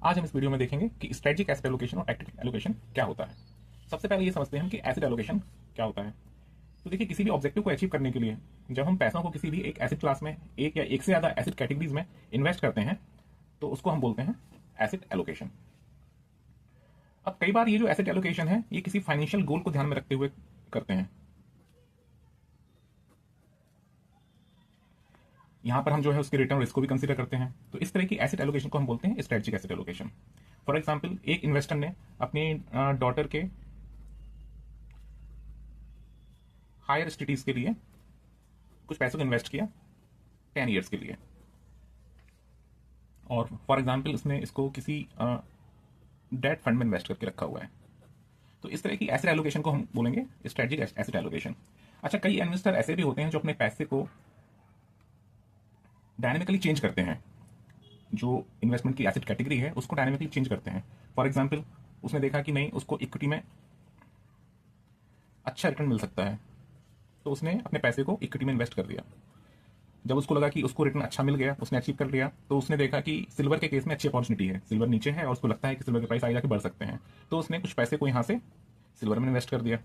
आज हम इस वीडियो में देखेंगे कि स्ट्रेटजिक एसेट एलोकेशन और टैक्टिकल एलोकेशन क्या होता है। सबसे पहले ये समझते हैं हम कि एसेट एलोकेशन क्या होता है। तो देखिए, किसी भी ऑब्जेक्टिव को अचीव करने के लिए जब हम पैसों को किसी भी एक एसेट क्लास में, एक या एक से ज्यादा एसेट कैटेगरीज में इन्वेस्ट करते हैं, तो उसको हम बोलते हैं एसेट एलोकेशन। अब कई बार ये जो एसेट एलोकेशन है, ये किसी फाइनेंशियल गोल को ध्यान में रखते हुए करते हैं। यहां पर हम जो है उसके रिटर्न रिस्क को भी कंसीडर करते हैं। तो इस तरह की एसेट एलोकेशन को हम बोलते हैं strategic asset allocation. For example, एक इन्वेस्टर ने अपनी डॉटर के हायर स्टडीज के लिए कुछ पैसों को इन्वेस्ट किया 10 ईयर्स के लिए, और फॉर एग्जाम्पल उसने इसको किसी डेट फंड में इन्वेस्ट करके रखा हुआ है। तो इस तरह की एसेट एलोकेशन को हम बोलेंगे स्ट्रेटजिक एसेट एलोकेशन। अच्छा, कई इन्वेस्टर ऐसे भी होते हैं जो अपने पैसे को डायनेमिकली चेंज करते हैं। जो इन्वेस्टमेंट की एसेट कैटेगरी है उसको डायनेमिकली चेंज करते हैं। फॉर एग्जाम्पल, उसने देखा कि नहीं, उसको इक्विटी में अच्छा रिटर्न मिल सकता है, तो उसने अपने पैसे को इक्विटी में इन्वेस्ट कर दिया। जब उसको लगा कि उसको रिटर्न अच्छा मिल गया, उसने अचीव कर लिया, तो उसने देखा कि सिल्वर के केस में अच्छी अपॉर्चुनिटी है, सिल्वर नीचे है और उसको लगता है कि सिल्वर के प्राइस आगे जाके बढ़ सकते हैं, तो उसने कुछ पैसे को यहाँ से सिल्वर में इन्वेस्ट कर दिया।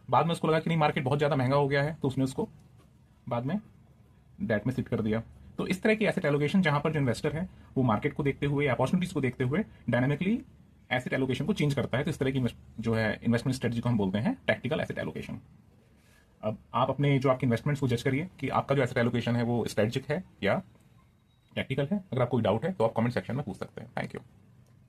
बाद में उसको लगा कि नहीं, मार्केट बहुत ज़्यादा महंगा हो गया है, तो उसने उसको बाद में डेट में शिफ्ट कर दिया। तो इस तरह की एसेट एलोकेशन, जहां पर जो इन्वेस्टर है वो मार्केट को देखते हुए, अपॉर्चुनिटीज को देखते हुए डायनामिकली एसेट एलोकेशन को चेंज करता है। तो इस तरह की जो है इन्वेस्टमेंट स्ट्रेटजी को हम बोलते हैं टैक्टिकल एसेट एलोकेशन। अब आप अपने जो आपके इन्वेस्टमेंट्स को जज करिए कि आपका जो एसेट एलोकेशन है वो स्ट्रेटजिक है या टैक्टिकल है। अगर आपको कोई डाउट है तो आप कमेंट सेक्शन में पूछ सकते हैं। Thank you.